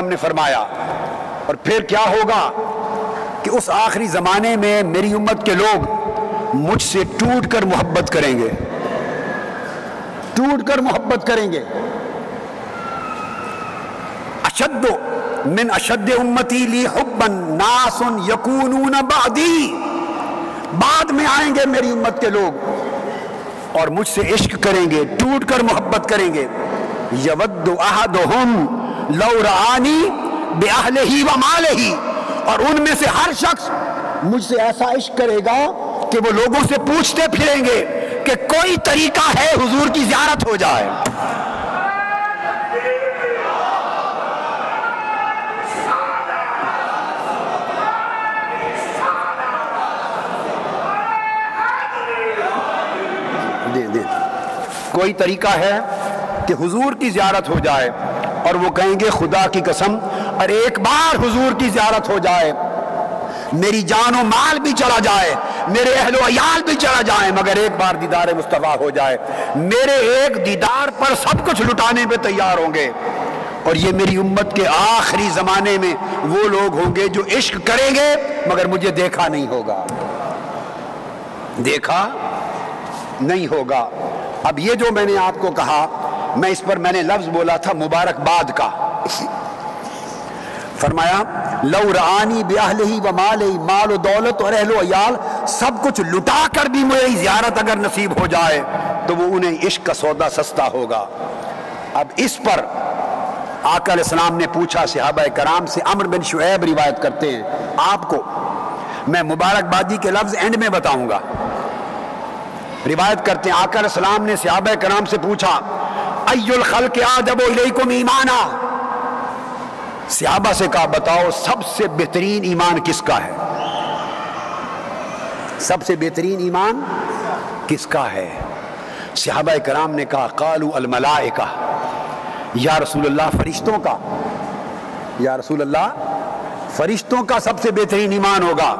نے فرمایا اور پھر کیا ہوگا کہ اس آخری زمانے میں میری امت کے لوگ مجھ سے ٹوٹ کر محبت کریں گے، ٹوٹ کر محبت کریں گے۔ اشد من اشد امتی لی حبا ناس یکونون بعدی، بعد میں آئیں گے میری امت کے لوگ اور مجھ سے عشق کریں گے، ٹوٹ کر محبت کریں گے۔ یود احدہم لو رآنی بأہلہ ومالہ، اور ان میں سے ہر شخص مجھ سے ایسا عشق کرے گا کہ وہ لوگوں سے پوچھتے پھریں گے کہ کوئی طریقہ ہے حضور کی زیارت ہو جائے۔ کوئی طریقہ ہے کہ حضور کی زیارت ہو جائے، اور وہ کہیں گے خدا کی قسم اور ایک بار حضور کی زیارت ہو جائے، میری جان و مال بھی چلا جائے، میرے اہل و عیال بھی چلا جائیں، مگر ایک بار دیدار مصطفیٰ ہو جائے، میرے ایک دیدار پر سب کچھ لٹانے پہ تیار ہوں گے۔ اور یہ میری امت کے آخری زمانے میں وہ لوگ ہوں گے جو عشق کریں گے مگر مجھے دیکھا نہیں ہوگا، دیکھا نہیں ہوگا۔ اب یہ جو میں نے آپ کو کہا، میں اس پر میں نے لفظ بولا تھا مبارکباد کا۔ فرمایا لو رآنی بأہلہ ومالہ، مال و دولت اور اہل و عیال سب کچھ لٹا کر بھی میری زیارت اگر نصیب ہو جائے تو وہ انہیں عشق کا سودا سستا ہوگا۔ اب اس پر آقا علیہ السلام نے پوچھا صحابہ کرام سے، عمرو بن شعیب روایت کرتے ہیں، آپ کو میں مبارکبادی کے لفظ اینڈ میں بتاؤں گا۔ روایت کرتے ہیں آقا علیہ السلام نے صحابہ کرام سے پوچھا ای الخلق اعجب الیکم ایمانا، صحابہ سے کہا بتاؤ سب سے بہترین ایمان کس کا ہے، سب سے بہترین ایمان کس کا ہے؟ صحابہ کرام نے کہا قالوا الملائکہ، یا رسول اللہ فرشتوں کا، یا رسول اللہ فرشتوں کا سب سے بہترین ایمان ہوگا۔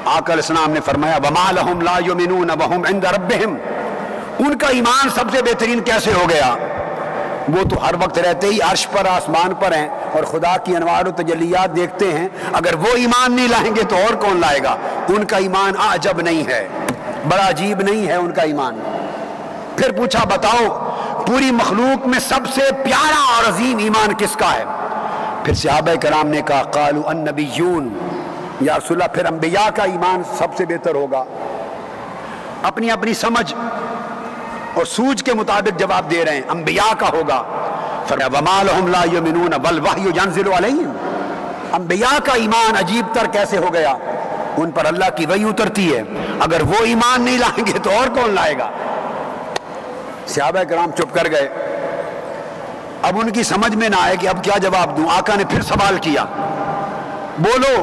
آقا علیہ السلام نے فرمایا وما لهم لا یؤمنون وهم عند ربهم، ان کا ایمان سب سے بہترین کیسے ہو گیا؟ وہ تو ہر وقت رہتے ہی عرش پر آسمان پر ہیں اور خدا کی انوار و تجلیات دیکھتے ہیں، اگر وہ ایمان نہیں لائیں گے تو اور کون لائے گا؟ ان کا ایمان عجب نہیں ہے، بڑا عجیب نہیں ہے ان کا ایمان۔ پھر پوچھا بتاؤ پوری مخلوق میں سب سے پیارا اور عظیم ایمان کس کا ہے؟ پھر صحابہ کرام نے کہا قالوا النبیون، یا رسول اللہ پھر انبیاء کا ایمان سب سے بہتر ہوگا۔ اپنی اپنی سمجھ اور سوچ کے مطابق جواب دے رہے ہیں، انبیاء کا ہوگا۔ فرمایا وما لهم لا یؤمنون والوحی ینزل علیہم، انبیاء کا ایمان عجیب تر کیسے ہو گیا؟ ان پر اللہ کی وحی اترتی ہے، اگر وہ ایمان نہیں لائیں گے تو اور کون لائے گا؟ صحابہ کرام چپ کر گئے۔ اب ان کی سمجھ میں نہ آئے کہ اب کیا جواب دوں۔ آقا نے پھر سوال کیا، بولو۔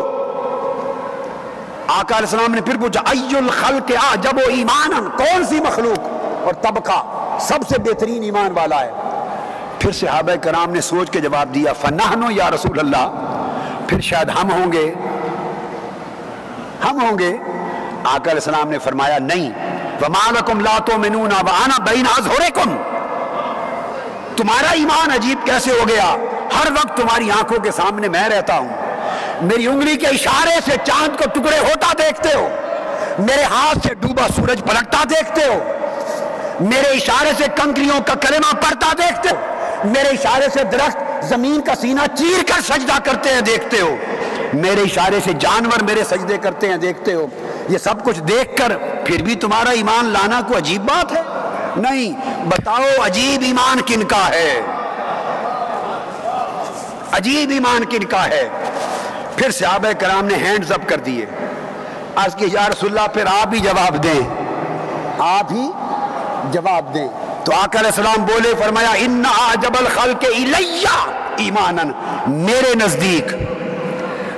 آقا علیہ السلام نے پھر پوچھا ای الخلق اعجب ایمانا، کون سی مخلوق اور طبقہ سب سے بہترین ایمان والا ہے؟ پھر صحابہ کرام نے سوچ کے جواب دیا فنحن یا رسول اللہ، پھر شاید ہم ہوں گے، ہم ہوں گے۔ آقا علیہ السلام نے فرمایا نہیں، وما لکم لا تؤمنون وانا بین اظہرکم، تمہارا ایمان عجیب کیسے ہو گیا؟ ہر وقت تمہاری آنکھوں کے سامنے میں رہتا ہوں، میری انگلی کے اشارے سے چاند کو ٹکڑے ہوتا دیکھتے ہو، میرے ہاتھ سے ڈوبا سورج پلٹتا دیکھتے ہو، میرے اشارے سے کنکریوں کا کلمہ پڑھتا دیکھتے ہو، میرے اشارے سے درخت زمین کا سینہ چیر کر سجدہ کرتے ہیں دیکھتے ہو، میرے اشارے سے جانور میرے سجدے کرتے ہیں دیکھتے ہو۔ یہ سب کچھ دیکھ کر پھر بھی تمہارا ایمان لانا کوئی عجیب بات ہے؟ نہیں، بتاؤ عجیب ایمان کن کا ہے، عجیب ایمان کن کا ہے؟ پھر صحابہ کرام نے ہینڈز اپ کر دیے، عرض کہ یا رسول اللہ پھر آپ ہی جواب دیں، آپ ہی جواب دیں۔ تو آقا علیہ السلام بولے، فرمایا ان اعجب الخلق الی ایمانا، میرے نزدیک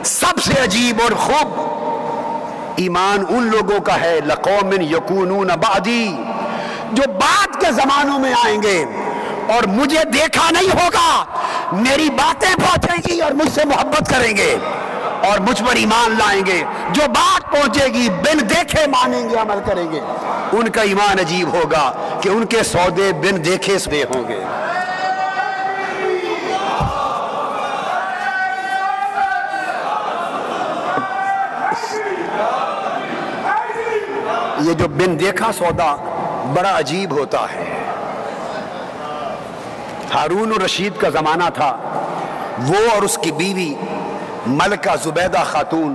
سب سے عجیب اور خوب ایمان ان لوگوں کا ہے لقوم یکونون بعدی، جو بعد کے زمانوں میں آئیں گے اور مجھے دیکھا نہیں ہوگا، میری باتیں پہنچیں گی اور مجھ سے محبت کریں گے اور مجھ پر ایمان لائیں گے، جو بات پہنچے گی بن دیکھے مانیں گے، عمل کریں گے۔ ان کا ایمان عجیب ہوگا کہ ان کے سودے بن دیکھے سے ہوں گے۔ یہ جو بن دیکھا سودا بڑا عجیب ہوتا ہے۔ ہارون الرشید کا زمانہ تھا، وہ اور اس کی بیوی ملکہ زبیدہ خاتون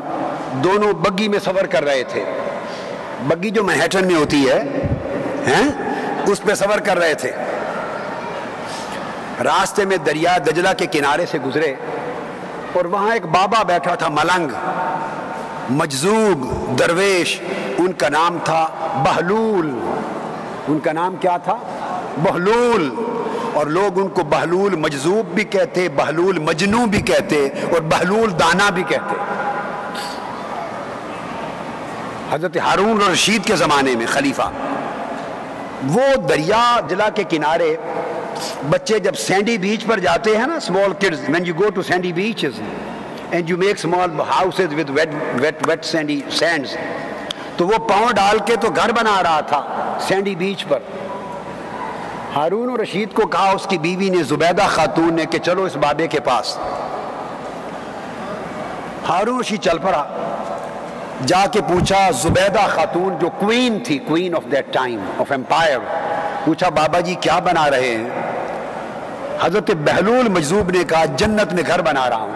دونوں بگی میں سفر کر رہے تھے۔ بگی جو منہیٹن میں ہوتی ہے اس پہ سفر کر رہے تھے۔ راستے میں دریا دجلہ کے کنارے سے گزرے اور وہاں ایک بابا بیٹھا تھا، ملنگ، مجذوب درویش، ان کا نام تھا بہلول۔ ان کا نام کیا تھا؟ بہلول۔ اور لوگ ان کو بہلول مجذوب بھی کہتے، بہلول مجنوں بھی کہتے، اور بہلول دانا بھی کہتے۔ حضرت ہارون الرشید کے زمانے میں خلیفہ، وہ دریا دجلہ کے کنارے بچے جب سینڈی بیچ پر جاتے ہیں نا، small kids, when you go to sandy beaches and you make small houses with wet sandy sands، تو وہ پاؤں ڈال کے تو گھر بنا رہا تھا سینڈی بیچ پر۔ ہارون الرشید کو کہا اس کی بیوی نے، زبیدہ خاتون نے، کہ چلو اس بابے کے پاس۔ ہارون الرشید چل پڑا، جا کے پوچھا زبیدہ خاتون جو کوئین تھی، queen of that time of empire, پوچھا بابا جی کیا بنا رہے ہیں؟ حضرت بہلول مجذوب نے کہا جنت میں گھر بنا رہا ہوں۔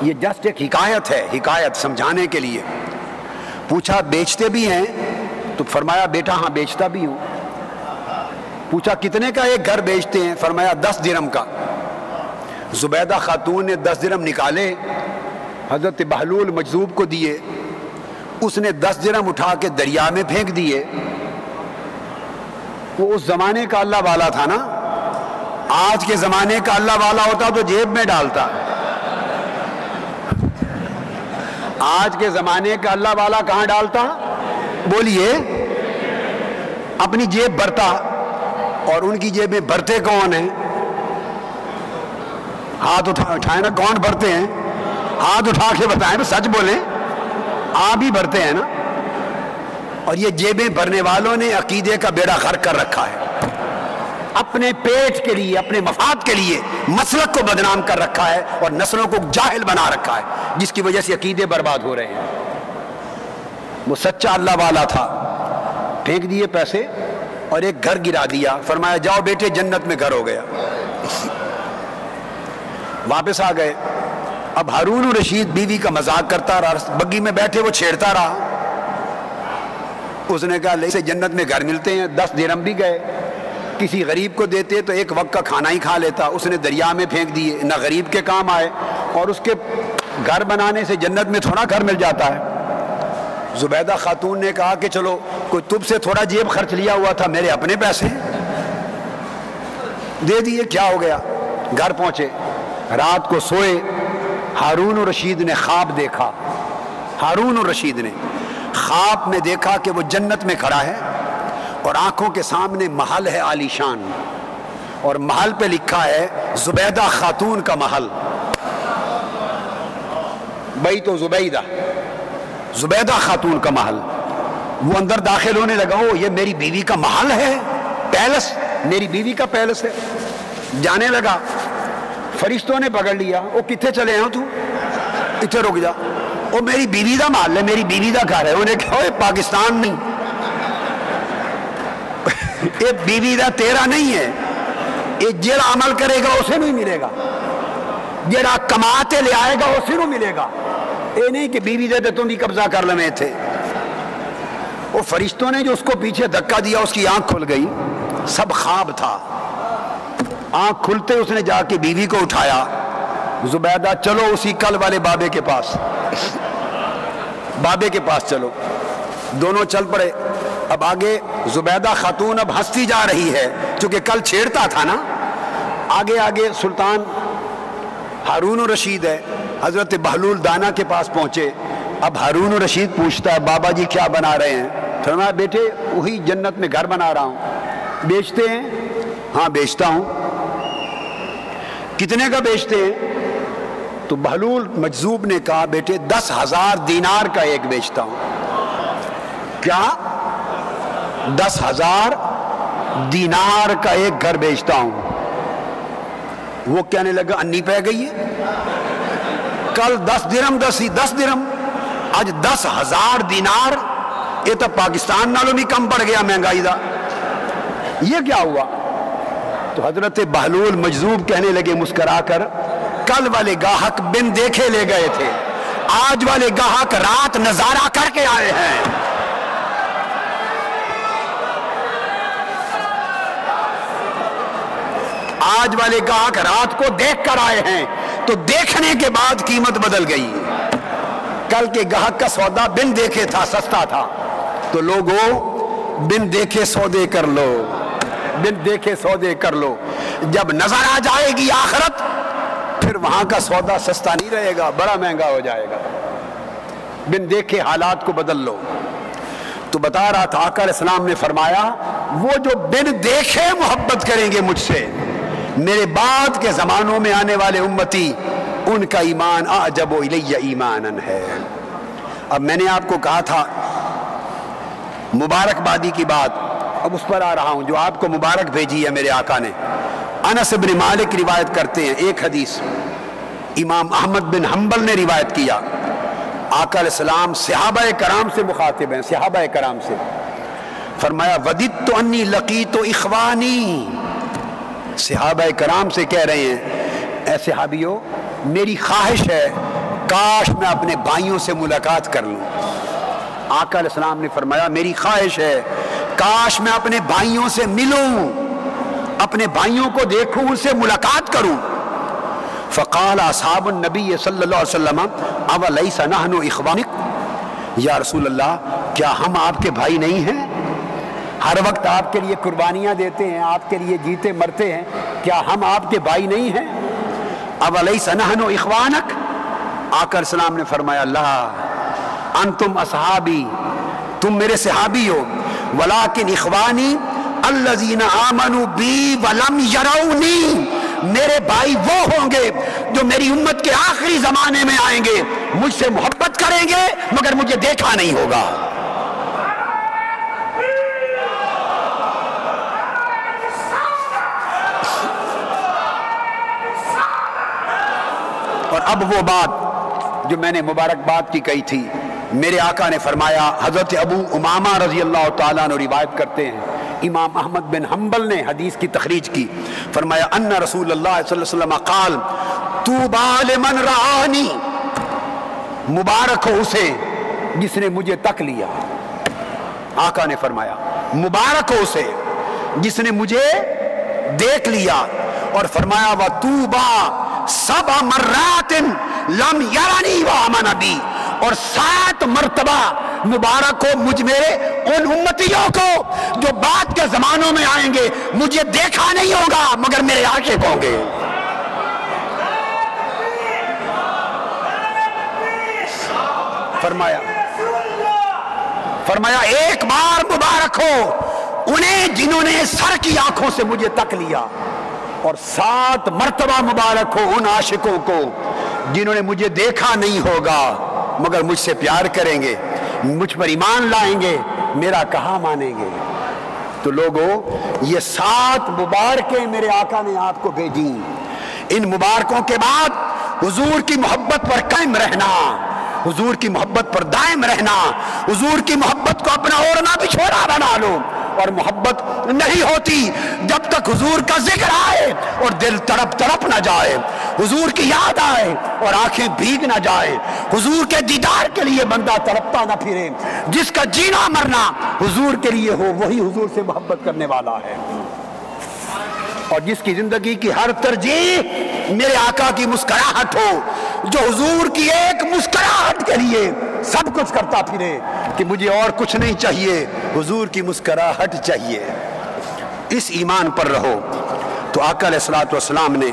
یہ جسٹ ایک حکایت ہے، حکایت سمجھانے کے لیے۔ پوچھا بیچتے بھی ہیں؟ تو فرمایا بیٹا ہاں بیچتا بھی ہوں۔ پوچھا کتنے کا ایک گھر بیچتے ہیں؟ فرمایا 10 درہم کا۔ زبیدہ خاتون نے 10 درہم نکالے، حضرت بہلول مجذوب کو دیے، اس نے 10 درہم اٹھا کے دریا میں پھینک دیے۔ وہ اس زمانے کا اللہ والا تھا نا، آج کے زمانے کا اللہ والا ہوتا تو جیب میں ڈالتا۔ آج کے زمانے کا اللہ والا کہاں ڈالتا؟ بولیے، اپنی جیب بھرتا۔ اور ان کی جیبیں بھرتے کون ہیں؟ ہاتھ اٹھائیں نا، کون بھرتے ہیں؟ ہاتھ اٹھا کے بتائیں، سچ بولیں، آپ ہی بھرتے ہیں نا۔ اور یہ جیبیں بھرنے والوں نے عقیدے کا بیڑا غرق کر رکھا ہے، اپنے پیٹ کے لیے، اپنے مفاد کے لیے مسلک کو بدنام کر رکھا ہے اور نسلوں کو جاہل بنا رکھا ہے، جس کی وجہ سے عقیدے برباد ہو رہے ہیں۔ وہ سچا اللہ والا تھا، پھینک دیے پیسے اور ایک گھر گرا دیا، فرمایا جاؤ بیٹے جنت میں گھر ہو گیا۔ واپس آ گئے۔ اب ہارون الرشید بیوی کا مذاق کرتا رہا، بگی میں بیٹھے وہ چھیڑتا رہا۔ اس نے کہا لے سے جنت میں گھر ملتے ہیں، 10 درہم بھی گئے، کسی غریب کو دیتے تو ایک وقت کا کھانا ہی کھا لیتا۔ اس نے دریا میں پھینک دیے، نہ غریب کے کام آئے، اور اس کے گھر بنانے سے جنت میں تھوڑا گھر مل جاتا ہے۔ زبیدہ خاتون نے کہا کہ چلو کوئی تم سے تھوڑا جیب خرچ لیا ہوا تھا، میرے اپنے پیسے دے دیے، کیا ہو گیا؟ گھر پہنچے، رات کو سوئے، ہارون الرشید نے خواب دیکھا۔ ہارون الرشید نے خواب میں دیکھا کہ وہ جنت میں کھڑا ہے اور آنکھوں کے سامنے محل ہے عالی شان، اور محل پہ لکھا ہے زبیدہ خاتون کا محل، بھائی تو زبیدہ خاتون کا محل۔ وہ اندر داخل ہونے لگا، وہ یہ میری بیوی کا محل ہے، پیلس، میری بیوی کا پیلس ہے۔ جانے لگا، فرشتوں نے پکڑ لیا، وہ کتنے چلے ہیں تو اتنے رک جا، وہ میری بیوی دا محل ہے، میری بیوی دا گھر ہے۔ انہیں کہا یہ پاکستان نہیں، یہ بیوی دا تیرا نہیں ہے، یہ جڑا عمل کرے گا اسے نہیں ملے گا، جڑا کماتے لے آئے گا اسے نہیں ملے گا، یہ نہیں کہ بیوی دے تم بھی قبضہ کر لے تھے۔ وہ فرشتوں نے جو اس کو پیچھے دھکا دیا، اس کی آنکھ کھل گئی، سب خواب تھا۔ آنکھ کھلتے اس نے جا کے بیوی کو اٹھایا، زبیدہ چلو اسی کل والے بابے کے پاس، بابے کے پاس چلو۔ دونوں چل پڑے۔ اب آگے زبیدہ خاتون اب ہنستی جا رہی ہے، چونکہ کل چھیڑتا تھا نا۔ آگے آگے سلطان ہارون الرشید ہے، حضرت بہلول دانا کے پاس پہنچے۔ اب ہارون الرشید پوچھتا ہے بابا جی کیا بنا رہے ہیں؟ فرمایا بیٹے وہی جنت میں گھر بنا رہا ہوں۔ بیچتے ہیں؟ ہاں بیچتا ہوں۔ کتنے کا بیچتے ہیں؟ تو بہلول مجذوب نے کہا بیٹے 10,000 دینار کا ایک بیچتا ہوں۔ کیا؟ 10,000 دینار کا ایک گھر بیچتا ہوں۔ وہ کہنے لگا انی پہ گئی ہے، کل 10 درہم 10 درہم، آج 10,000 دینار، یہ تو پاکستان نالوں بھی کم پڑ گیا مہنگائی دا، یہ کیا ہوا؟ تو حضرت بہلول مجذوب کہنے لگے مسکرا کر، کل والے گاہک بن دیکھے لے گئے تھے، آج والے گاہک رات نظارہ کر کے آئے ہیں۔ آج والے گاہک رات کو دیکھ کر آئے ہیں، تو دیکھنے کے بعد قیمت بدل گئی۔ کل کے گاہک کا سودا بن دیکھے تھا، سستا تھا، تو لوگوں بن دیکھے سودے کر لو، بن دیکھے سودے کر لو۔ جب نظر آ جائے گی آخرت، پھر وہاں کا سودا سستا نہیں رہے گا، بڑا مہنگا ہو جائے گا۔ بن دیکھے حالات کو بدل لو۔ تو بتا رہا تھا آقا علیہ السلام نے فرمایا، وہ جو بن دیکھے محبت کریں گے مجھ سے، میرے بعد کے زمانوں میں آنے والے امتی، ان کا ایمان اعجب الی ایمانن ہے۔ اب میں نے آپ کو کہا تھا مبارکبادی کی بات، اب اس پر آ رہا ہوں جو آپ کو مبارک بھیجی ہے میرے آقا نے۔ انس بن مالک روایت کرتے ہیں ایک حدیث، امام احمد بن حنبل نے روایت کیا، آقا علیہ السلام صحابہ کرام سے مخاطب ہیں، صحابہ کرام سے، فرمایا وددت انی لقیت اخوانی، صحابہ کرام سے کہہ رہے ہیں اے صحابیوں میری خواہش ہے کاش میں اپنے بھائیوں سے ملاقات کر لوں۔ آقا علیہ السلام نے فرمایا میری خواہش ہے کاش میں اپنے بھائیوں سے ملوں، اپنے بھائیوں کو دیکھوں، ان سے ملاقات کروں۔ فقال اصحاب النبی صلی اللہ علیہ وسلم اولیس نحن اخوانک، یا رسول اللہ کیا ہم آپ کے بھائی نہیں ہیں؟ ہر وقت آپ کے لیے قربانیاں دیتے ہیں، آپ کے لیے جیتے مرتے ہیں، کیا ہم آپ کے بھائی نہیں ہیں؟ اولیس نحن اخوانک، آقا علیہ السلام نے فرمایا لا انتم اصحابی، تم میرے صحابی ہو، ولیکن اخوانی الذین آمنوا بی ولم یرونی، میرے بھائی وہ ہوں گے جو میری امت کے آخری زمانے میں آئیں گے، مجھ سے محبت کریں گے مگر مجھے دیکھا نہیں ہوگا۔ اور اب وہ بات جو میں نے مبارکباد کی کہی تھی، میرے آقا نے فرمایا، حضرت ابو امامہ رضی اللہ تعالیٰ عنہ روایت کرتے ہیں، امام احمد بن حنبل نے حدیث کی تخریج کی، فرمایا ان رسول اللہ صلی اللہ علیہ وسلم قال طوبی لمن رآنی، مبارک ہو اسے جس نے مجھے تک لیا۔ آقا نے فرمایا مبارک ہو اسے جس نے مجھے دیکھ لیا، اور فرمایا وطوبی سبع مرات لم یرنی وآمن بی، اور 7 مرتبہ مبارک ہو مجھ میرے ان امتیوں کو جو بعد کے زمانوں میں آئیں گے، مجھے دیکھا نہیں ہوگا مگر میرے عاشق ہوں گے۔ فرمایا ایک بار مبارک ہو انہیں جنہوں نے سر کی آنکھوں سے مجھے تک لیا، اور 7 مرتبہ مبارک ہو ان عاشقوں کو جنہوں نے مجھے دیکھا نہیں ہوگا مگر مجھ سے پیار کریں گے، مجھ پر ایمان لائیں گے، میرا کہا مانیں گے۔ تو لوگوں یہ 7 مبارکیں میرے آقا نے آپ کو بھیجی، ان مبارکوں کے بعد حضور کی محبت پر قائم رہنا، حضور کی محبت پر دائم رہنا، حضور کی محبت کو اپنا اوڑھنا بچھوڑا بنا لو۔ اور محبت نہیں ہوتی جب تک حضور کا ذکر آئے اور دل تڑپ تڑپ نہ جائے، حضور کی یاد آئے اور آنکھیں بھیگ نہ جائے، حضور کے دیدار کے لیے بندہ تڑپتا نہ پھرے۔ جس کا جینا مرنا حضور کے لیے ہو وہی حضور سے محبت کرنے والا ہے، اور جس کی زندگی کی ہر ترجیح میرے آقا کی مسکراہٹ ہو، جو حضور کی ایک مسکراہٹ کے لیے سب کچھ کرتا پھرے کہ مجھے اور کچھ نہیں چاہیے، حضور کی مسکراہٹ چاہیے، اس ایمان پر رہو۔ تو آقا علیہ الصلوۃ والسلام نے